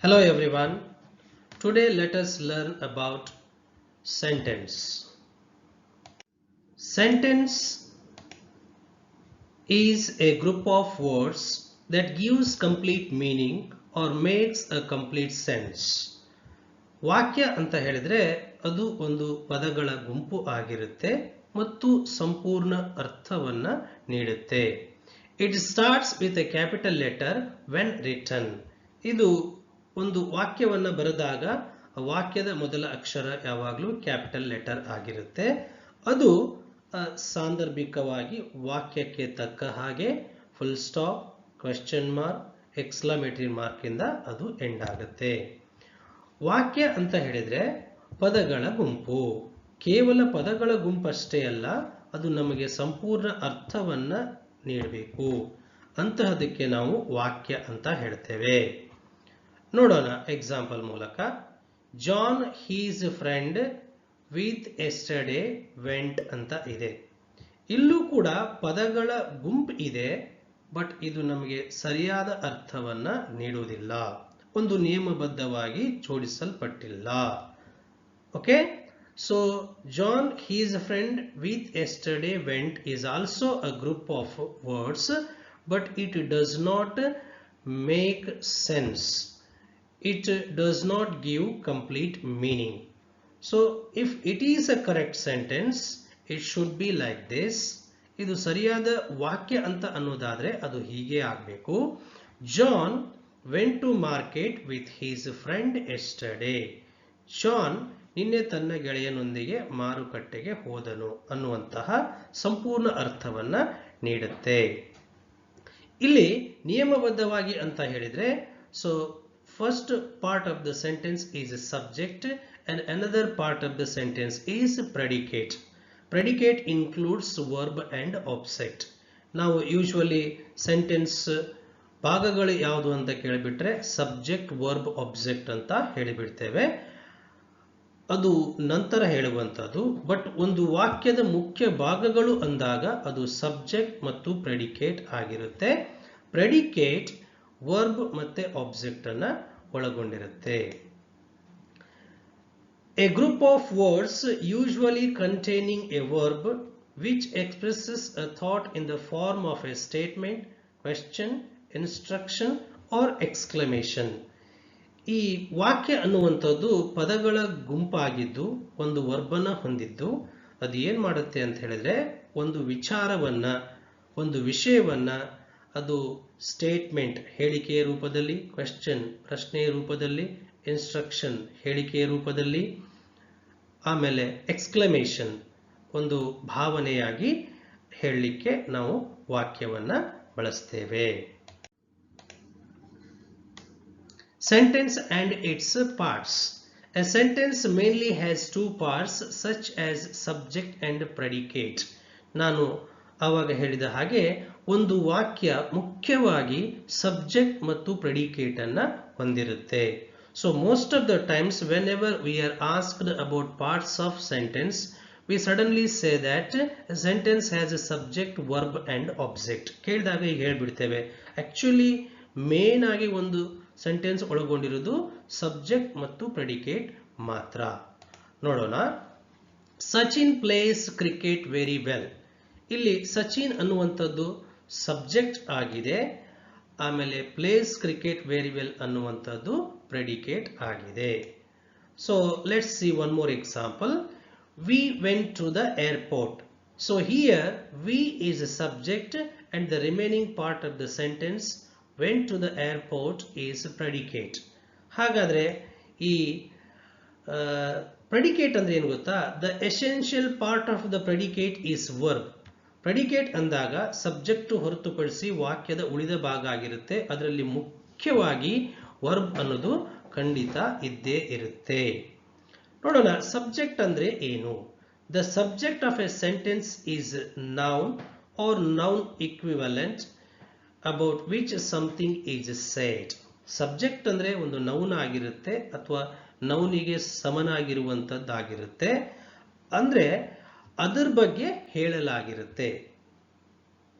Hello everyone. Today let us learn about sentence. Sentence is a group of words that gives complete meaning or makes a complete sense. ವಾಕ್ಯ ಅಂತ ಹೇಳಿದ್ರೆ ಅದು ಒಂದು ಪದಗಳ ಗುಂಪು ಆಗಿರುತ್ತೆ ಮತ್ತು ಸಂಪೂರ್ಣ ಅರ್ಥವನ್ನ ನೀಡುತ್ತೆ. It starts with a capital letter when written. ಇದು ಒಂದು ವಾಕ್ಯವನ್ನ ಬರೆದಾಗ ವಾಕ್ಯದ ಮೊದಲ ಅಕ್ಷರ ಯಾವಾಗಲೂ ಕ್ಯಾಪಿಟಲ್ ಲೆಟರ್ ಆಗಿರುತ್ತೆ. ಅದು ಸಾಂದರ್ಭಿಕವಾಗಿ ವಾಕ್ಯಕ್ಕೆ ತಕ್ಕ ಹಾಗೆ full stop, question mark, exclamatory mark ಇಂದ ಅದು ಎಂಡ್ ಆಗುತ್ತೆ. ವಾಕ್ಯ ಅಂತ ಹೇಳಿದ್ರೆ ಪದಗಳ ಗುಂಪು. ಕೇವಲ ಪದಗಳ ಗುಂಪಷ್ಟೇ ಅಲ್ಲ, ಅದು ನಮಗೆ ಸಂಪೂರ್ಣ ಅರ್ಥವನ್ನ ನೀಡಬೇಕು. ಅಂತಹದಕ್ಕೆ ನಾವು ವಾಕ್ಯ ಅಂತ ಹೇಳ್ತೇವೆ. ನೋಡೋಣ ಎಕ್ಸಾಂಪಲ್ ಮೂಲಕ. John his friend with yesterday went ಅಂತ ಇದೆ. ಇಲ್ಲೂ ಕೂಡ ಪದಗಳ ಗುಂಪು ಇದೆ, ಬಟ್ ಇದು ನಮಗೆ ಸರಿಯಾದ ಅರ್ಥವನ್ನ ನೀಡುವುದಿಲ್ಲ. ಒಂದು ನಿಯಮಬದ್ಧವಾಗಿ ಜೋಡಿಸಲ್ಪಟ್ಟಿಲ್ಲ. Okay, so John his friend with yesterday went is also a group of words, but it does not make sense. It does not give complete meaning. So if it is a correct sentence, it should be like this. ಇದು ಸರಿಯಾದ ವಾಕ್ಯ ಅಂತ ಅನ್ನೋದಾದ್ರೆ ಅದು ಹೀಗೆ ಆಗಬೇಕು. John went to market with his friend yesterday. ಜಾನ್ ನಿನ್ನೆ ತನ್ನ ಗೆಳೆಯನೊಂದಿಗೆ ಮಾರುಕಟ್ಟೆಗೆ ಹೋದನು ಅನ್ನುವಂತಹ ಸಂಪೂರ್ಣ ಅರ್ಥವನ್ನ ನೀಡುತ್ತೆ. ಇಲ್ಲಿ ನಿಯಮಬದ್ಧವಾಗಿ ಅಂತ ಹೇಳಿದ್ರೆ, so first part of the sentence is a subject and another part of the sentence is predicate. Predicate includes verb and object. ನಾವು ಯೂಶುವಲಿ ಸೆಂಟೆನ್ಸ್ ಭಾಗಗಳು ಯಾವುದು ಅಂತ ಕೇಳಿಬಿಟ್ರೆ ಸಬ್ಜೆಕ್ಟ್, ವರ್ಬ್, ಆಬ್ಜೆಕ್ಟ್ ಅಂತ ಹೇಳಿಬಿಡ್ತೇವೆ. ಅದು ನಂತರ ಹೇಳುವಂಥದ್ದು. ಬಟ್ ಒಂದು ವಾಕ್ಯದ ಮುಖ್ಯ ಭಾಗಗಳು ಅಂದಾಗ ಅದು ಸಬ್ಜೆಕ್ಟ್ ಮತ್ತು ಪ್ರೆಡಿಕೇಟ್ ಆಗಿರುತ್ತೆ. ಪ್ರೆಡಿಕೇಟ್ ವರ್ಬ್ ಮತ್ತೆ ಆಬ್ಜೆಕ್ಟ್ ಅನ್ನ ಒಳಗೊಂಡಿರುತ್ತೆ. A group of words usually containing a verb which expresses a thought in the form of a statement, question, instruction or exclamation. ಈ ವಾಕ್ಯ ಅನ್ನುವಂಥದ್ದು ಪದಗಳ ಗುಂಪಾಗಿದ್ದು ಒಂದು ವರ್ಬನ ಹೊಂದಿದ್ದು ಅದು ಏನ್ ಮಾಡುತ್ತೆ ಅಂತ ಹೇಳಿದ್ರೆ ಒಂದು ವಿಚಾರವನ್ನ, ಒಂದು ವಿಷಯವನ್ನ ಅದು ಸ್ಟೇಟ್ಮೆಂಟ್ ಹೇಳಿಕೆಯ ರೂಪದಲ್ಲಿ, ಕ್ವೆಶ್ಚನ್ ಪ್ರಶ್ನೆಯ ರೂಪದಲ್ಲಿ, ಇನ್ಸ್ಟ್ರಕ್ಷನ್ ಹೇಳಿಕೆಯ ರೂಪದಲ್ಲಿ, ಆಮೇಲೆ ಎಕ್ಸ್ಕ್ಲಮೇಷನ್ ಒಂದು ಭಾವನೆಯಾಗಿ ಹೇಳಲಿಕ್ಕೆ ನಾವು ವಾಕ್ಯವನ್ನ ಬಳಸ್ತೇವೆ. Sentence and its parts. A sentence mainly has two parts such as subject and predicate. ನಾನು ಆವಾಗ ಹೇಳಿದ ಹಾಗೆ ಒಂದು ವಾಕ್ಯ ಮುಖ್ಯವಾಗಿ ಸಬ್ಜೆಕ್ಟ್ ಮತ್ತು ಪ್ರೆಡಿಕೇಟ್ ಅನ್ನ ಹೊಂದಿರುತ್ತೆ. So most of the times whenever we are asked about parts of sentence, we suddenly say that a sentence has a subject, verb and object. ಕೇಳಿದಾಗ ಈಗ ಹೇಳ್ಬಿಡ್ತೇವೆ. ಆಕ್ಚುಲಿ ಮೇನ್ ಆಗಿ ಒಂದು ಸೆಂಟೆನ್ಸ್ ಒಳಗೊಂಡಿರುವುದು ಸಬ್ಜೆಕ್ಟ್ ಮತ್ತು predicate ಮಾತ್ರ. ನೋಡೋಣ. Sachin plays cricket very well. ಇಲ್ಲಿ ಸಚಿನ್ ಅನ್ನುವಂಥದ್ದು ಸಬ್ಜೆಕ್ಟ್ ಆಗಿದೆ, ಆಮೇಲೆ ಪ್ಲೇಸ್ ಕ್ರಿಕೆಟ್ ವೆರಿ ವೆಲ್ ಅನ್ನುವಂಥದ್ದು ಪ್ರೆಡಿಕೇಟ್ ಆಗಿದೆ. So let's see one more example. We went to the airport. So here we is a subject and the remaining part of the sentence went to the airport is predicate. ಹಾಗಾದ್ರೆ ಈ predicate ಅಂದ್ರೆ ಏನು ಗೊತ್ತಾ? The essential part of the predicate is verb. predicate ಅಂದಾಗ subject ಹೊರತುಪಡಿಸಿ ವಾಕ್ಯದ ಉಳಿದ ಭಾಗ ಆಗಿರುತ್ತೆ. ಅದರಲ್ಲಿ ಮುಖ್ಯವಾಗಿ ವರ್ಬ್ ಅನ್ನೋದು ಖಂಡಿತ ಇದ್ದೇ ಇರುತ್ತೆ. ನೋಡೋಣ ಸಬ್ಜೆಕ್ಟ್ ಅಂದ್ರೆ ಏನು. The subject of a sentence is noun or noun equivalent about which something is said. Subject ಅಂದ್ರೆ ಒಂದು ನೌನ್ ಆಗಿರುತ್ತೆ ಅಥವಾ ನೌನಿಗೆ ಸಮನಾಗಿರುವಂತದ್ದಾಗಿರುತ್ತೆ. ಅಂದ್ರೆ ಅದರ ಬಗ್ಗೆ ಹೇಳಲಾಗಿರುತ್ತೆ.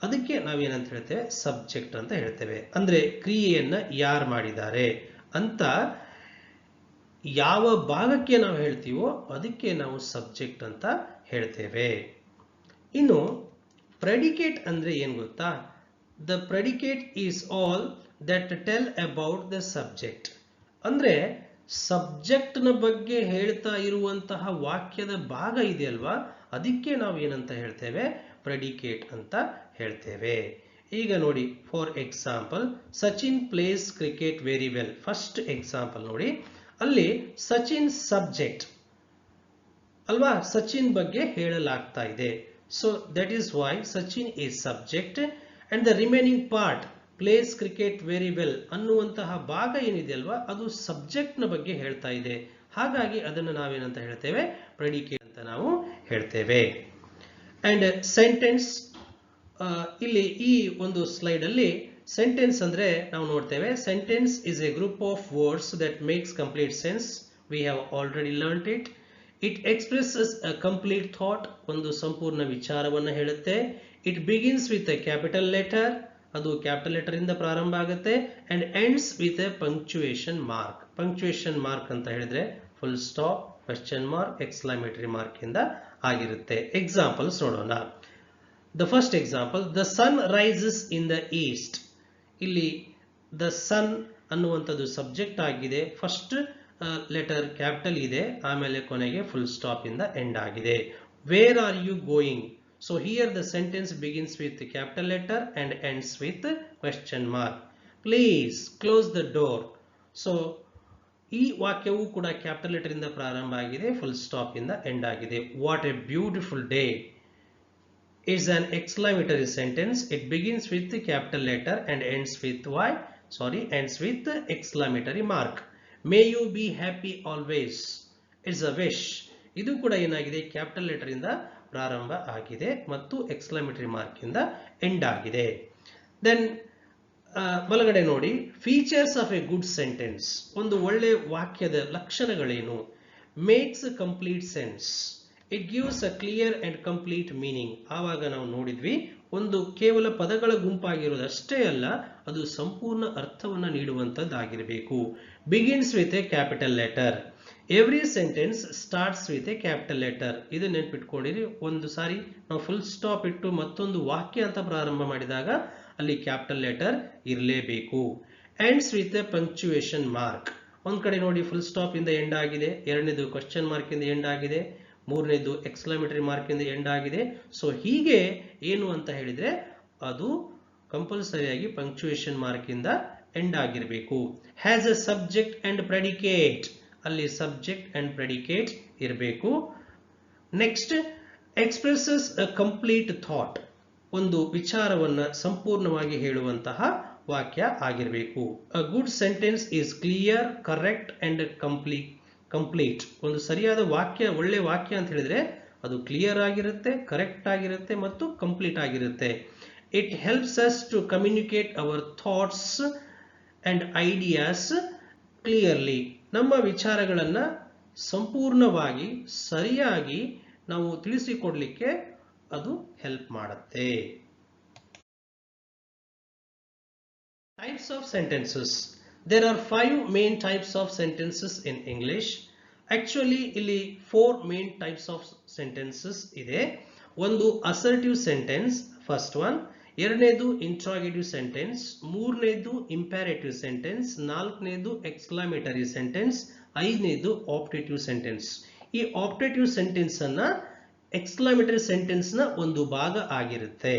ಅದಕ್ಕೆ ನಾವೇನಂತ ಹೇಳ್ತೇವೆ? ಸಬ್ಜೆಕ್ಟ್ ಅಂತ ಹೇಳ್ತೇವೆ. ಅಂದ್ರೆ ಕ್ರಿಯೆಯನ್ನ ಯಾರು ಮಾಡಿದ್ದಾರೆ ಅಂತ ಯಾವ ಭಾಗಕ್ಕೆ ನಾವು ಹೇಳ್ತೀವೋ ಅದಕ್ಕೆ ನಾವು ಸಬ್ಜೆಕ್ಟ್ ಅಂತ ಹೇಳ್ತೇವೆ. ಇನ್ನು ಪ್ರೆಡಿಕೇಟ್ ಅಂದ್ರೆ ಏನು ಗೊತ್ತಾ? The predicate is all that tell about the subject. ಅಂದ್ರೆ ಸಬ್ಜೆಕ್ಟ್ನ ಬಗ್ಗೆ ಹೇಳ್ತಾ ಇರುವಂತಹ ವಾಕ್ಯದ ಭಾಗ ಇದೆಯಲ್ವಾ, ಅದಕ್ಕೆ ನಾವು ಏನಂತ ಹೇಳ್ತೇವೆ? ಪ್ರೆಡಿಕೇಟ್ ಅಂತ ಹೇಳ್ತೇವೆ. ಈಗ ನೋಡಿ, for example, Sachin plays cricket very well. First example ನೋಡಿ, ಅಲ್ಲಿ ಸಚಿನ್ ಸಬ್ಜೆಕ್ಟ್ ಅಲ್ವಾ, ಸಚಿನ್ ಬಗ್ಗೆ ಹೇಳಲಾಗ್ತಾ ಇದೆ. So that is why Sachin is subject and the remaining part plays cricket very well ಅನ್ನುವಂತಹ ಭಾಗ ಏನಿದೆ ಅಲ್ವಾ, ಅದು ಸಬ್ಜೆಕ್ಟ್ ನ ಬಗ್ಗೆ ಹೇಳ್ತಾ ಇದೆ. ಹಾಗಾಗಿ ಅದನ್ನು ನಾವೇನಂತ ಹೇಳ್ತೇವೆ? ಪ್ರೆಡಿಕೇಟ್ ಅಂತ ನಾವು ಹೇಳ್ತೇವೆ. ಅಂಡ್ ಸೆಂಟೆನ್ಸ್, ಇಲ್ಲಿ ಈ ಒಂದು ಸ್ಲೈಡ್ ಅಲ್ಲಿ ಸೆಂಟೆನ್ಸ್ ಅಂದ್ರೆ ನಾವು ನೋಡ್ತೇವೆ, sentence is a group of words that makes complete sense. We have already learned it. It expresses a complete thought, ಒಂದು ಸಂಪೂರ್ಣ ವಿಚಾರವನ್ನು ಹೇಳುತ್ತೆ. It begins with a capital letter, ಅದು ಕ್ಯಾಪಿಟಲ್ ಲೆಟರ್ ಇಂದ ಪ್ರಾರಂಭ ಆಗುತ್ತೆ. And ends with a punctuation mark. Punctuation mark ಅಂತ ಹೇಳಿದ್ರೆ full stop, question mark, exclamatory mark ಇಂದ ಆಗಿರುತ್ತೆ. ಎಕ್ಸಾಂಪಲ್ಸ್ ನೋಡೋಣ. The first example, the sun rises in the east. ಇಲ್ಲಿ ದ ಸನ್ ಅನ್ನುವಂಥದ್ದು ಸಬ್ಜೆಕ್ಟ್ ಆಗಿದೆ. ಫಸ್ಟ್ ಲೆಟರ್ ಕ್ಯಾಪಿಟಲ್ ಇದೆ, ಆಮೇಲೆ ಕೊನೆಗೆ ಫುಲ್ ಸ್ಟಾಪ್ ಇಂದ ಎಂಡ್ ಆಗಿದೆ. Where are you going? So here the sentence begins with the capital letter and ends with question mark. Please close the door. So ಈ ವಾಕ್ಯವು ಕೂಡ ಕ್ಯಾಪಿಟಲ್ ಲೆಟರ್ ಇಂದ ಪ್ರಾರಂಭ ಆಗಿದೆ, ಫುಲ್ ಸ್ಟಾಪ್ ಇಂದ ಎಂಡ್ ಆಗಿದೆ. What a beautiful day is an exclamatory sentence. It begins with the capital letter and ends with ends with exclamatory mark. May you be happy always. It's a wish. ಇದು ಕೂಡ ಏನಾಗಿದೆ? Capital letter ಇಂದ ಪ್ರಾರಂಭ ಆಗಿದೆ ಮತ್ತು exclamatory mark ಇಂದ end ಆಗಿದೆ. Then ಬಲಗಡೆ ನೋಡಿ, features of A good sentence. ಒಂದು ಒಳ್ಳೆ ವಾಕ್ಯದ ಲಕ್ಷಣಗಳೇನು? Makes complete sense. It gives a clear and complete meaning. ಆವಾಗ ನಾವು ನೋಡಿದ್ವಿ, ಒಂದು ಕೇವಲ ಪದಗಳ ಗುಂಪಾಗಿರೋದಷ್ಟೇ ಅಲ್ಲ, ಅದು ಸಂಪೂರ್ಣ ಅರ್ಥವನ್ನು ನೀಡುವಂತದ್ದಾಗಿರಬೇಕು. Begins with a capital letter. Every sentence starts with a capital letter. ಇದು ನೆನ್ಪಿಟ್ಕೊಂಡಿರಿ. ಒಂದು ಸಾರಿ ನಾವು ಫುಲ್ ಸ್ಟಾಪ್ ಇಟ್ಟು ಮತ್ತೊಂದು ವಾಕ್ಯ ಅಂತ ಪ್ರಾರಂಭ ಮಾಡಿದಾಗ ಅಲ್ಲಿ ಕ್ಯಾಪಿಟಲ್ ಲೆಟರ್ ಇರಲೇಬೇಕು. Ends with a punctuation mark. ಒಂದ್ ಕಡೆ ನೋಡಿ, ಫುಲ್ ಸ್ಟಾಪ್ ಇಂದ ಎಂಡ್ ಆಗಿದೆ, ಎರಡನೇದು ಕ್ವೆಶ್ಚನ್ ಮಾರ್ಕ್ ಇಂದ ಎಂಡ್ ಆಗಿದೆ, ಮೂರನೇದು ಎಕ್ಸ್ಕ್ಲಮೇಟರಿ ಮಾರ್ಕ್ ಇಂದ ಎಂಡ್ ಆಗಿದೆ. ಸೊ ಹೀಗೆ ಏನು ಅಂತ ಹೇಳಿದ್ರೆ ಅದು ಕಂಪಲ್ಸರಿಯಾಗಿ ಪಂಕ್ಚುಯೇಷನ್ ಮಾರ್ಕ್ ಇಂದ ಎಂಡ್ ಆಗಿರಬೇಕು. Has A subject and predicate. ಅಲ್ಲಿ ಸಬ್ಜೆಕ್ಟ್ ಅಂಡ್ ಪ್ರೆಡಿಕೇಟ್ ಇರಬೇಕು. Next, expresses a complete thought. ಒಂದು ವಿಚಾರವನ್ನ ಸಂಪೂರ್ಣವಾಗಿ ಹೇಳುವಂತಹ ವಾಕ್ಯ ಆಗಿರಬೇಕು. A good sentence is clear, correct and complete. ಒಂದು ಸರಿಯಾದ ವಾಕ್ಯ, ಒಳ್ಳೆ ವಾಕ್ಯ ಅಂತ ಹೇಳಿದ್ರೆ ಅದು ಕ್ಲಿಯರ್ ಆಗಿರುತ್ತೆ, ಕರೆಕ್ಟ್ ಆಗಿರುತ್ತೆ ಮತ್ತು ಕಂಪ್ಲೀಟ್ ಆಗಿರುತ್ತೆ. It helps us to communicate our thoughts and ideas clearly. ನಮ್ಮ ವಿಚಾರಗಳನ್ನ ಸಂಪೂರ್ಣವಾಗಿ ಸರಿಯಾಗಿ ನಾವು ತಿಳಿಸಿಕೊಡ್ಲಿಕ್ಕೆ ಅದು ಹೆಲ್ಪ್ ಮಾಡುತ್ತೆ. Types of sentences. There are 5 main types of sentences in English. Actually ಇಲ್ಲಿ 4 main types of sentences ಇದೆ. ಒಂದು assertive sentence, first one. ಎರಡನೇದು interrogative sentence, ಮೂರನೇದು imperative sentence, ನಾಲ್ಕನೇದು exclamatory sentence, ಐದನೇದು optative sentence. ಈ optative sentence ಅನ್ನ exclamatory sentence ನ ಒಂದು ಭಾಗ ಆಗಿರುತ್ತೆ.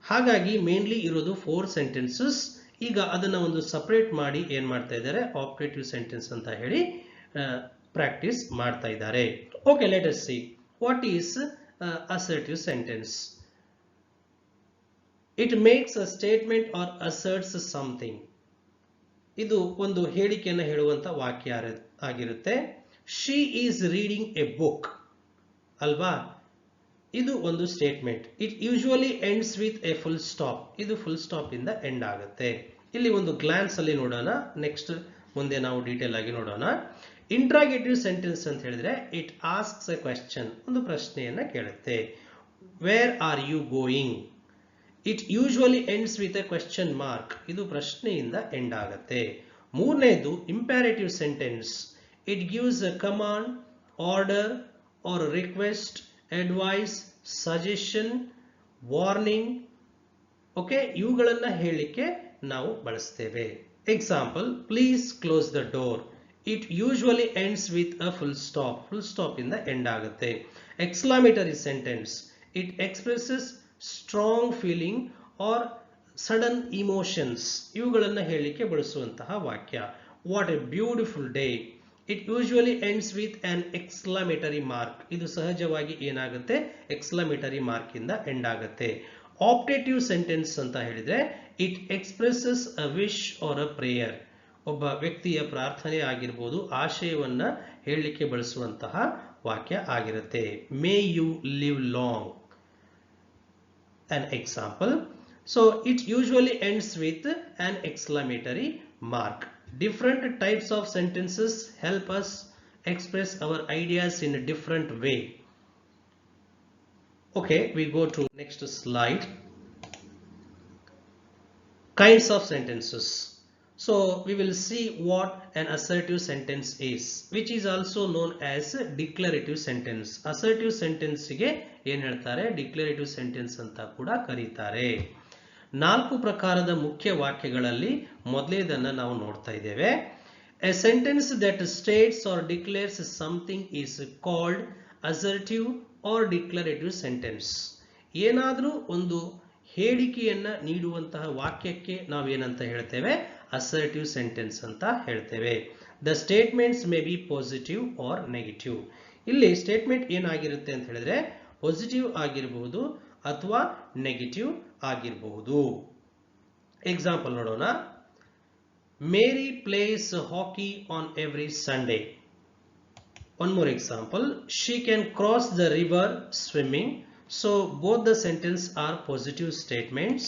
ಹಾಗಾಗಿ ಮೇನ್ಲಿ ಇರೋದು 4 sentences. ಈಗ ಅದನ್ನ ಒಂದು ಸಪರೇಟ್ ಮಾಡಿ ಏನ್ ಮಾಡ್ತಾ ಇದ್ದಾರೆ? ಆಪ್ಟೇಟಿವ್ ಸೆಂಟೆನ್ಸ್ ಅಂತ ಹೇಳಿ ಪ್ರಾಕ್ಟೀಸ್ ಮಾಡ್ತಾ ಇದ್ದಾರೆ. Okay, let us see what is assertive sentence. It makes a statement or asserts something. ಇದು ಒಂದು ಹೇಳಿಕೆಯನ್ನು ಹೇಳುವಂತ ವಾಕ್ಯ ಆಗಿರುತ್ತೆ. She is reading a book ಅಲ್ವಾ, ಇದು ಒಂದು statement. It usually ends with a full stop. ಇದು ಫುಲ್ ಸ್ಟಾಪ್ ಇಂದ ಎಂಡ್ ಆಗುತ್ತೆ. ಇಲ್ಲಿ ಒಂದು ಗ್ಲಾನ್ಸ್ ಅಲ್ಲಿ ನೋಡೋಣ, ನೆಕ್ಸ್ಟ್ ಮುಂದೆ ನಾವು ಡೀಟೇಲ್ ಆಗಿ ನೋಡೋಣ. ಇಂಟ್ರಾಗೇಟಿವ್ ಸೆಂಟೆನ್ಸ್ ಅಂತ ಹೇಳಿದ್ರೆ ಇಟ್ ಆಸ್ಕ್ಸ್ ಎ ಕ್ವೆಶ್ಚನ್, ಒಂದು ಪ್ರಶ್ನೆಯನ್ನ ಕೇಳುತ್ತೆ. Where are you going? It usually ends with a question mark. ಇದು ಪ್ರಶ್ನೆಯಿಂದ ಎಂಡ್ ಆಗುತ್ತೆ. ಮೂರನೇದು imperative sentence. It gives a command, order or request, advice, suggestion, warning. Okay, ಇವುಗಳನ್ನ ಹೇಳಲಿಕ್ಕೆ ನಾವು ಬಳಸ್ತೇವೆ. Example, please close the door. It usually ends with a full stop. Full stop ಇಂದ end ಆಗುತ್ತೆ. Exclamatory sentence. It expresses strong feeling or sudden emotions. ಇವುಗಳನ್ನು ಹೇಳಲಿಕ್ಕೆ ಬಳಸುವಂತಹ ವಾಕ್ಯ. What a beautiful day. It usually ends with an exclamatory mark. ಇದು ಸಹಜವಾಗಿ ಏನಾಗುತ್ತೆ, ಎಕ್ಸ್ಕ್ಲಾಮೇಟರಿ mark ಇಂದ ಎಂಡ್ ಆಗುತ್ತೆ. ಆಪ್ಟೇಟಿವ್ ಸೆಂಟೆನ್ಸ್ ಅಂತ ಹೇಳಿದ್ರೆ it expresses a wish or a prayer. ಒಬ್ಬ ವ್ಯಕ್ತಿಯ ಪ್ರಾರ್ಥನೆ ಆಗಿರ್ಬೋದು, ಆಶಯವನ್ನ ಹೇಳಲಿಕ್ಕೆ ಬಳಸುವಂತಹ ವಾಕ್ಯ ಆಗಿರುತ್ತೆ. May you live long, an example. So it usually ends with an exclamatory mark. Different types of sentences help us express our ideas in a different way. Okay, we go to next slide. Kinds of sentences. So we will see what an assertive sentence is, which is also known as declarative sentence. Assertive sentence ಗೆ ಏನು ಹೇಳ್ತಾರೆ, declarative sentence ಅಂತ ಕೂಡ ಕರೀತಾರೆ. 4 ಪ್ರಕಾರದ ಮುಖ್ಯ ವಾಕ್ಯಗಳಲ್ಲಿ ಮೊದಲನೇದನ್ನ ನಾವು ನೋಡ್ತಾ ಇದ್ದೇವೆ. A sentence that states or declares something is called assertive or declarative sentence. ಏನಾದರೂ ಒಂದು ಹೇಳಿಕೆಯನ್ನ ನೀಡುವಂತಹ ವಾಕ್ಯಕ್ಕೆ ನಾವೇನಂತ ಹೇಳ್ತೇವೆ, ಅಸರ್ಟಿವ್ ಸೆಂಟೆನ್ಸ್ ಅಂತ ಹೇಳ್ತೇವೆ. The statements may be positive or negative. ಇಲ್ಲಿ ಸ್ಟೇಟ್ಮೆಂಟ್ ಏನಾಗಿರುತ್ತೆ ಅಂತ ಹೇಳಿದ್ರೆ ಪಾಸಿಟಿವ್ ಆಗಿರಬಹುದು ಅಥವಾ ನೆಗೆಟಿವ್ ಆಗಿರಬಹುದು. ಎಕ್ಸಾಂಪಲ್ ನೋಡೋಣ. Mary plays hockey on every Sunday. One more example. She can cross the river swimming. So both the sentence are positive statements.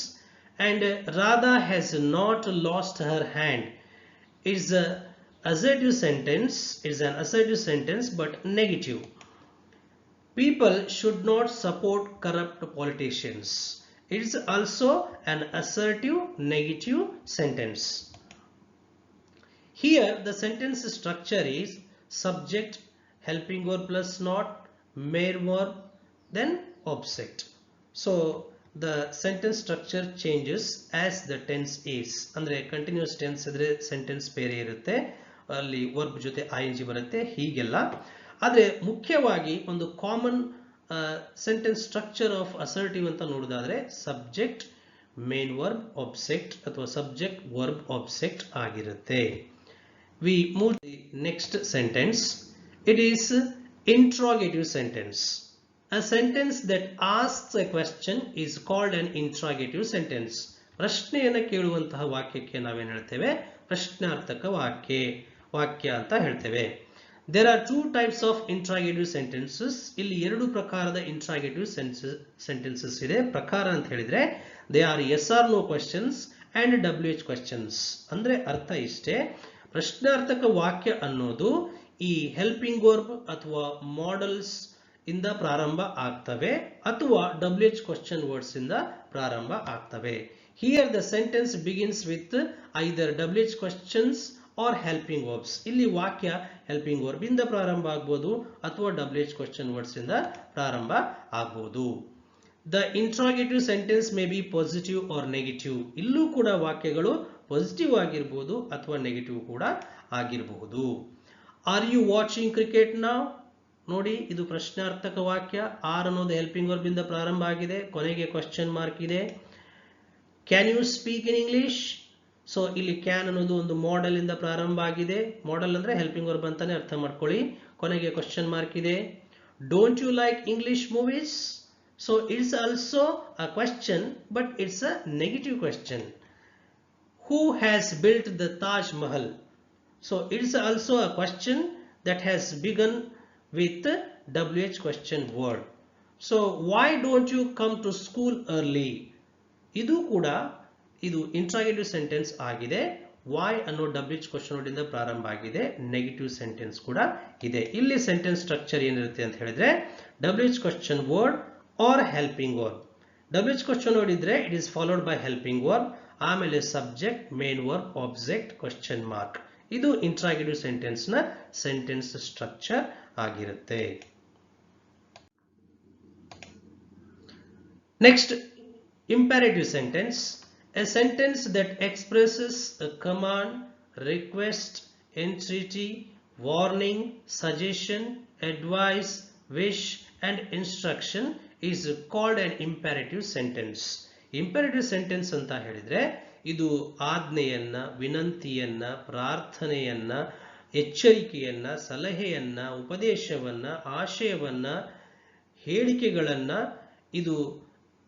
And Radha has not lost her hand. It's a assertive sentence. It's an assertive sentence but negative. People should not support corrupt politicians. It's also an assertive negative sentence. Here the sentence structure is subject, helping verb plus not, main verb, then object. So the sentence structure changes as the tense is. ಅಂದ್ರೆ continuous tense ಇದ್ರೆ sentence ಬೇರೆ ಇರುತ್ತೆ, ಅಲ್ಲಿ verb ಜೊತೆ ing ಬರುತ್ತೆ, ಹೀಗೆಲ್ಲ. ಆದರೆ ಮುಖ್ಯವಾಗಿ ಒಂದು common sentence structure of assertive ಅಂತ ನೋಡೋದಾದ್ರೆ ಸಬ್ಜೆಕ್ಟ್, ಮೇನ್ ವರ್ಬ್, ಆಬ್ಜೆಕ್ಟ್ ಅಥವಾ ಸಬ್ಜೆಕ್ಟ್ ವರ್ಬ್ ಆಬ್ಜೆಕ್ಟ್ ಆಗಿರುತ್ತೆ. We move to the next sentence. It is interrogative sentence. A sentence that asks a question is called an interrogative sentence. ಪ್ರಶ್ನೆಯನ್ನು ಕೇಳುವಂತಹ ವಾಕ್ಯಕ್ಕೆ ನಾವೇನು ಹೇಳ್ತೇವೆ, ಪ್ರಶ್ನಾರ್ಥಕ ವಾಕ್ಯ ಅಂತ ಹೇಳ್ತೇವೆ. There are two types of interrogative sentences. ಇಲ್ಲಿ 2 ಪ್ರಕಾರದ interrogative sentences ಇದೆ. ಪ್ರಕಾರ ಅಂತ ಹೇಳಿದ್ರೆ they are yes or no questions and WH questions. ಅಂದ್ರೆ ಅರ್ಥ ಇಷ್ಟೇ, ಪ್ರಶ್ನಾರ್ಥಕ ವಾಕ್ಯ ಅನ್ನೋದು ಈ ಹೆಲ್ಪಿಂಗ್ ವರ್ಬ್ ಅಥವಾ ಮಾಡಲ್ಸ್ ಇಂದ ಪ್ರಾರಂಭ ಆಗ್ತವೆ ಅಥವಾ WH ಕ್ವೆಶ್ಚನ್ ವರ್ಡ್ಸ್ ಇಂದ ಪ್ರಾರಂಭ ಆಗ್ತವೆ. Here the sentence begins with either WH questions or helping verbs. ಇಲ್ಲಿ ವಾಕ್ಯ ಹೆಲ್ಪಿಂಗ್ ವರ್ಬ್ ಇಂದ ಪ್ರಾರಂಭ ಆಗಬಹುದು ಅಥವಾ WH ಕ್ವೆಶ್ಚನ್ ವರ್ಡ್ಸ್ ಇಂದ ಪ್ರಾರಂಭ ಆಗಬಹುದು. The interrogative sentence may be positive or negative. ಇಲ್ಲೂ ಕೂಡ ವಾಕ್ಯಗಳು ಪಾಸಿಟಿವ್ ಆಗಿರಬಹುದು ಅಥವಾ ನೆಗೆಟಿವ್ ಕೂಡ ಆಗಿರಬಹುದು. Are you watching cricket now? ನೋಡಿ, ಇದು ಪ್ರಶ್ನಾರ್ಥಕ ವಾಕ್ಯ. ಆರ್ ಅನ್ನೋದು ಹೆಲ್ಪಿಂಗ್ ವರ್ಬ್ ಇಂದ ಪ್ರಾರಂಭ ಆಗಿದೆ, ಕೊನೆಗೆ ಕ್ವೆಶ್ಚನ್ ಮಾರ್ಕ್ ಇದೆ. Can you speak in English? So ಇಲ್ಲಿ ಕ್ಯಾನ್ ಅನ್ನೋದು ಒಂದು ಮಾಡೆಲ್ ಇಂದ ಪ್ರಾರಂಭ ಆಗಿದೆ. ಮಾಡೆಲ್ ಅಂದ್ರೆ ಹೆಲ್ಪಿಂಗ್ ವರ್ಬ್ ಅಂತಾನೆ ಅರ್ಥ ಮಾಡ್ಕೊಳ್ಳಿ. ಕೊನೆಗೆ ಕ್ವೆಶ್ಚನ್ ಮಾರ್ಕ್ ಇದೆ. Don't you like English movies? So it's also a question but it's a negative question. Who has built the Taj Mahal? So it is also a question that has begun with WH question word. So why don't you come to school early? ಇದು ಕೂಡ ಇದು interrogative sentence ಆಗಿದೆ. why ಅನ್ನೋ WH question word ಇಂದ ಪ್ರಾರಂಭ ಆಗಿದೆ, negative sentence ಕೂಡ ಇದೆ. ಇಲ್ಲಿ ಸೆಂಟೆನ್ಸ್ ಸ್ಟ್ರಕ್ಚರ್ ಏನಿರುತ್ತೆ ಅಂತ ಹೇಳಿದ್ರೆ WH question word or helping verb. WH question ನೋಡಿದ್ರೆ it is followed by helping verb, ಆಮೇಲೆ subject, main verb, object, question mark. ಇದು ಇಂಟ್ರಾಗೇಟಿವ್ ಸೆಂಟೆನ್ಸ್ ನ ಸೆಂಟೆನ್ಸ್ ಸ್ಟ್ರಕ್ಚರ್ ಆಗಿರುತ್ತೆ. Next, imperative sentence, a sentence that expresses a command, request, entreaty, warning, suggestion, advice, wish and instruction is called an imperative sentence. Imperative sentence ಅಂತ ಹೇಳಿದ್ರೆ ಇದು ಆಜ್ಞೆಯನ್ನ, ವಿನಂತಿಯನ್ನ, ಪ್ರಾರ್ಥನೆಯನ್ನ, ಎಚ್ಚರಿಕೆಯನ್ನ, ಸಲಹೆಯನ್ನ, ಉಪದೇಶವನ್ನ, ಆಶಯವನ್ನ, ಹೇಳಿಕೆಗಳನ್ನ ಇದು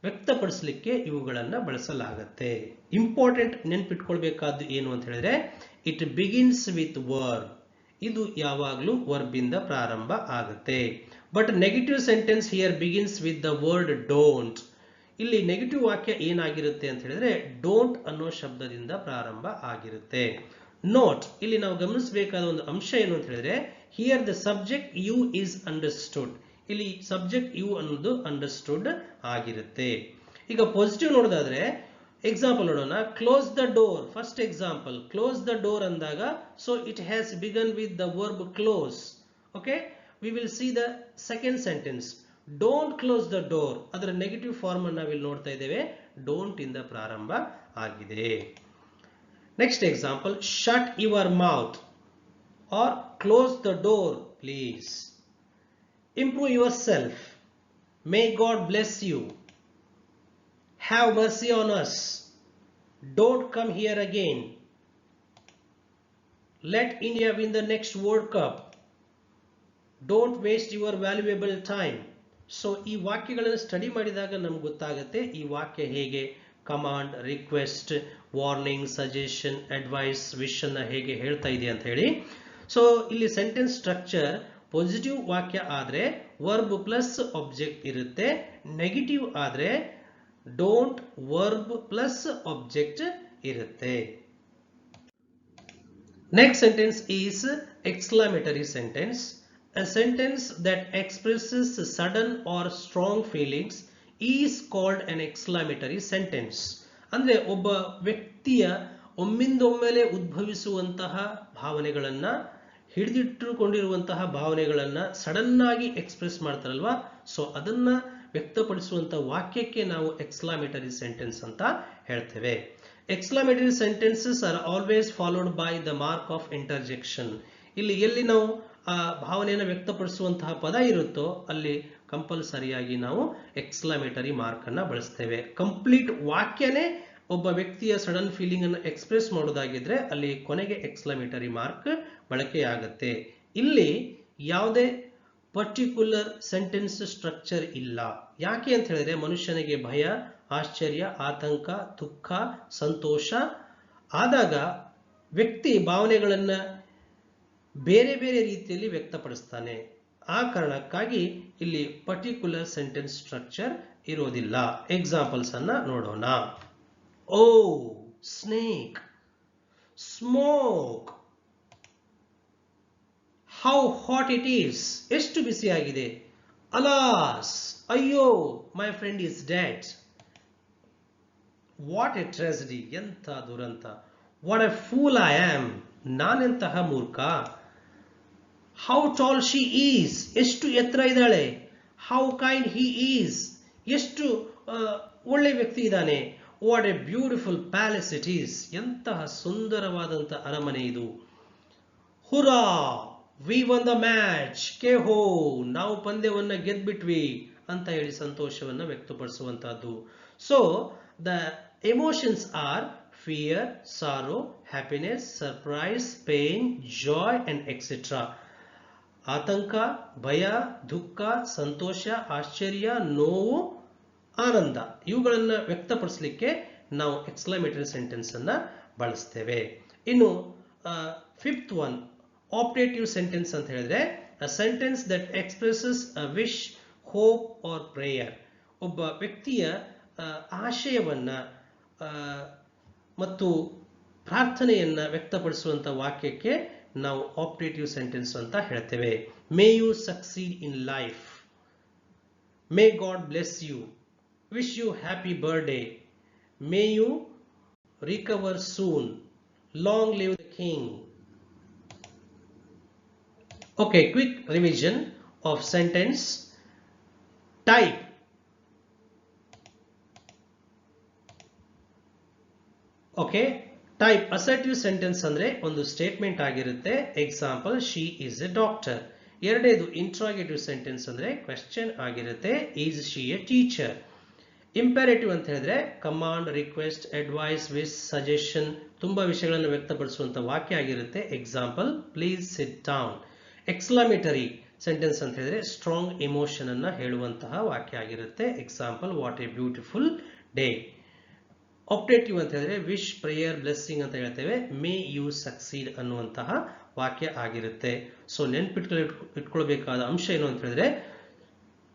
ವ್ಯಕ್ತಪಡಿಸಲಿಕ್ಕೆ ಇವುಗಳನ್ನು ಬಳಸಲಾಗುತ್ತೆ. Important ನೆನಪಿಟ್ಕೊಳ್ಬೇಕಾದ್ದು ಏನು ಅಂತ ಹೇಳಿದ್ರೆ ಇಟ್ ಬಿಗಿನ್ಸ್ ವಿತ್ ವರ್ಬ್. ಇದು ಯಾವಾಗಲೂ ವರ್ಬ್ ಇಂದ ಪ್ರಾರಂಭ ಆಗುತ್ತೆ. But negative sentence here begins with the word don't. ಇಲ್ಲಿ ನೆಗೆಟಿವ್ ವಾಕ್ಯ ಏನಾಗಿರುತ್ತೆ ಅಂತ ಹೇಳಿದ್ರೆ ಡೋಂಟ್ ಅನ್ನೋ ಶಬ್ದದಿಂದ ಪ್ರಾರಂಭ ಆಗಿರುತ್ತೆ. ನೋಟ್, ಇಲ್ಲಿ ನಾವು ಗಮನಿಸಬೇಕಾದ ಒಂದು ಅಂಶ ಏನು ಅಂತ ಹೇಳಿದ್ರೆ here the subject you is understood. ಇಲ್ಲಿ ಸಬ್ಜೆಕ್ಟ್ ಯು ಅನ್ನೋದು ಅಂಡರ್ಸ್ಟುಡ್ ಆಗಿರುತ್ತೆ. ಈಗ ಪಾಸಿಟಿವ್ ನೋಡೋದಾದ್ರೆ ಎಕ್ಸಾಂಪಲ್ ನೋಡೋಣ. Close the door, first example close the door ಅಂದಾಗ so it has begun with the verb close. Okay, we will see the second sentence don't close the door. ಅದರ negative form ಅನ್ನು ನಾವಿಲ್ಲಿ ನೋಡ್ತಾ ಇದ್ದೇವೆ, don't ಇಂದ ಪ್ರಾರಂಭ ಆಗಿದೆ. Next example shut your mouth or close the door please. Improve yourself. May God bless you. Have mercy on us. Don't come here again. Let India win the next World Cup. Don't waste your valuable time. So ಈ ವಾಕ್ಯಗಳನ್ನು study ಮಾಡಿದಾಗ ನಮ್ಗೆ ಗೊತ್ತಾಗುತ್ತೆ ಈ ವಾಕ್ಯ ಹೇಗೆ command, request, warning, suggestion, advice, wish ಅನ್ನ ಹೇಗೆ ಹೇಳ್ತಾ ಇದೆ ಅಂತ ಹೇಳಿ. ಸೊ ಇಲ್ಲಿ ಸೆಂಟೆನ್ಸ್ ಸ್ಟ್ರಕ್ಚರ್ ಪಾಸಿಟಿವ್ ವಾಕ್ಯ ಆದ್ರೆ ವರ್ಬ್ ಪ್ಲಸ್ ಆಬ್ಜೆಕ್ಟ್ ಇರುತ್ತೆ, ನೆಗೆಟಿವ್ ಆದ್ರೆ ಡೋಂಟ್ ವರ್ಬ್ ಪ್ಲಸ್ ಆಬ್ಜೆಕ್ಟ್ ಇರುತ್ತೆ. Next sentence is exclamatory sentence. A sentence that expresses sudden or strong feelings is called an exclamatory sentence. ಅಂದ್ರೆ ಒಬ್ಬ ವ್ಯಕ್ತಿಯ ಒಮ್ಮಿಂದೊಮ್ಮೆಲೆ ಉದ್ಭವಿಸುವಂತಹ ಭಾವನೆಗಳನ್ನ, ಹಿಡಿದಿಟ್ಟುಕೊಂಡಿರುವಂತಹ ಭಾವನೆಗಳನ್ನ ಸಡನ್ ಆಗಿ ಎಕ್ಸ್ಪ್ರೆಸ್ ಮಾಡ್ತಾರಲ್ವಾ, ಸೊ ಅದನ್ನ ವ್ಯಕ್ತಪಡಿಸುವಂತಹ ವಾಕ್ಯಕ್ಕೆ ನಾವು ಎಕ್ಸ್ಕ್ಲಾಮೇಟರಿ ಸೆಂಟೆನ್ಸ್ ಅಂತ ಹೇಳ್ತೇವೆ. Exclamatory sentences are always followed by the mark of interjection. ಇಲ್ಲಿ ಎಲ್ಲಿ ನಾವು ಆ ಭಾವನೆಯನ್ನು ವ್ಯಕ್ತಪಡಿಸುವಂತಹ ಪದ ಇರುತ್ತೋ ಅಲ್ಲಿ ಕಂಪಲ್ಸರಿಯಾಗಿ ನಾವು ಎಕ್ಸ್ಕ್ಲಾಮೇಟರಿ ಮಾರ್ಕ್ ಅನ್ನ ಬಳಸ್ತೇವೆ. ಕಂಪ್ಲೀಟ್ ವಾಕ್ಯನೇ ಒಬ್ಬ ವ್ಯಕ್ತಿಯ ಸಡನ್ ಫೀಲಿಂಗ್ ಅನ್ನು ಎಕ್ಸ್ಪ್ರೆಸ್ ಮಾಡೋದಾಗಿದ್ರೆ ಅಲ್ಲಿ ಕೊನೆಗೆ ಎಕ್ಸ್ಕ್ಲಾಮೇಟರಿ ಮಾರ್ಕ್ ಬಳಕೆಯಾಗುತ್ತೆ. ಇಲ್ಲಿ ಯಾವುದೇ ಪರ್ಟಿಕ್ಯುಲರ್ ಸೆಂಟೆನ್ಸ್ ಸ್ಟ್ರಕ್ಚರ್ ಇಲ್ಲ. ಯಾಕೆ ಅಂತ ಹೇಳಿದ್ರೆ ಮನುಷ್ಯನಿಗೆ ಭಯ, ಆಶ್ಚರ್ಯ, ಆತಂಕ, ದುಃಖ, ಸಂತೋಷ ಆದಾಗ ವ್ಯಕ್ತಿ ಭಾವನೆಗಳನ್ನ ಬೇರೆ ಬೇರೆ ರೀತಿಯಲ್ಲಿ ವ್ಯಕ್ತಪಡಿಸ್ತಾನೆ. ಆ ಕಾರಣಕ್ಕಾಗಿ ಇಲ್ಲಿ ಪರ್ಟಿಕ್ಯುಲರ್ ಸೆಂಟೆನ್ಸ್ ಸ್ಟ್ರಕ್ಚರ್ ಇರೋದಿಲ್ಲ. ಎಕ್ಸಾಂಪಲ್ಸ್ ಅನ್ನ ನೋಡೋಣ. Oh snake, smoke, how hot it is, ಎಷ್ಟು ಬಿಸಿಯಾಗಿದೆ. ಅಲಾಸ್, ಅಯ್ಯೋ my friend is dead. What a tragedy, ಎಂಥ ದುರಂತ. What a fool I am, ನಾನೆಂತಹ ಮೂರ್ಖ. ಹೌ ಟಾಲ್ ಶಿ ಈಸ್, ಎಷ್ಟು ಎತ್ತರ ಇದ್ದಾಳೆ. ಹೌ ಕೈಂಡ್ ಹಿ ಈಸ್, ಎಷ್ಟು ಒಳ್ಳೆ ವ್ಯಕ್ತಿ ಇದ್ದಾನೆ. What a beautiful palace it is, ಎಂತಹ ಸುಂದರವಾದಂಥ ಅರಮನೆ ಇದು. Hurrah, we won the match, ಕೆ ಹೋ, ನಾವು ಪಂದ್ಯವನ್ನ ಗೆದ್ಬಿಟ್ವಿ ಅಂತ ಹೇಳಿ ಸಂತೋಷವನ್ನ ವ್ಯಕ್ತಪಡಿಸುವಂತಹದ್ದು. So the emotions are fear, sorrow, happiness, surprise, pain, joy and etc. ಆತಂಕ, ಭಯ, ದುಃಖ, ಸಂತೋಷ, ಆಶ್ಚರ್ಯ, ನೋವು, ಆನಂದ ಇವುಗಳನ್ನು ವ್ಯಕ್ತಪಡಿಸಲಿಕ್ಕೆ ನಾವು ಎಕ್ಸ್ಕ್ಲಾಮೇಟರಿ ಸೆಂಟೆನ್ಸ್ ಅನ್ನ ಬಳಸ್ತೇವೆ. ಇನ್ನು ಫಿಫ್ತ್ ಒನ್ ಆಪ್ಟೇಟಿವ್ ಸೆಂಟೆನ್ಸ್ ಅಂತ ಹೇಳಿದ್ರೆ a sentence that expresses a wish, hope or prayer. ಒಬ್ಬ ವ್ಯಕ್ತಿಯ ಆಶಯವನ್ನ ಮತ್ತು ಪ್ರಾರ್ಥನೆಯನ್ನ ವ್ಯಕ್ತಪಡಿಸುವಂತ ವಾಕ್ಯಕ್ಕೆ ನಾವು ಆಪ್ಟೇಟಿವ್ ಸೆಂಟೆನ್ಸ್ ಅಂತ ಹೇಳ್ತೇವೆ. May you succeed in life, may God bless you, Wish you happy birthday. May you recover soon. Long live the king. Okay, quick revision of sentence. Type. Okay, type assertive sentence ಅಂದ್ರೆ ಒಂದು statement ಆಗಿರುತ್ತೆ. Example, she is a doctor. ಎರಡನೇದು interrogative sentence ಅಂದ್ರೆ question ಆಗಿರುತ್ತೆ. Is she a teacher. Imperative ಅಂತ ಹೇಳಿದ್ರೆ command, request, advice, wish, suggestion, ತುಂಬಾ ವಿಷಯಗಳನ್ನು ವ್ಯಕ್ತಪಡಿಸುವಂತ ವಾಕ್ಯ ಆಗಿರುತ್ತೆ. Example, please sit down. Exclamatory sentence ಅಂತ ಹೇಳಿದ್ರೆ ಸ್ಟ್ರಾಂಗ್ ಇಮೋಷನ್ ಅನ್ನ ಹೇಳುವಂತಹ ವಾಕ್ಯ ಆಗಿರುತ್ತೆ. Example, what a beautiful day. Optative ಅಂತ ಹೇಳಿದ್ರೆ ವಿಶ್, ಪ್ರೇಯರ್, ಬ್ಲೆಸ್ಸಿಂಗ್ ಅಂತ ಹೇಳ್ತೇವೆ. ಮೇ ಯು ಸಕ್ಸೀಡ್ ಅನ್ನುವಂತಹ ವಾಕ್ಯ ಆಗಿರುತ್ತೆ. ಸೊ ಇಟ್ಕೊಳ್ಬೇಕಾದ ಅಂಶ ಏನು ಅಂತ ಹೇಳಿದ್ರೆ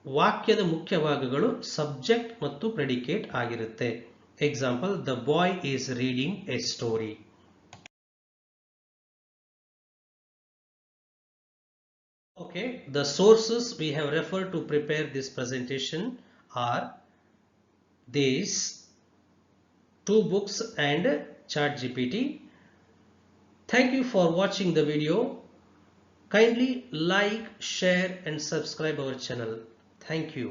ವಾಕ್ಯದ ಮುಖ್ಯ ಭಾಗಗಳು ಸಬ್ಜೆಕ್ಟ್ ಮತ್ತು ಪ್ರೆಡಿಕೇಟ್ ಆಗಿರುತ್ತೆ. Example, the boy is reading A story. Okay, the sources we have referred to prepare this presentation are these: 2 books and ChatGPT. Thank you for watching the video. Kindly like, share and subscribe our channel. Thank you.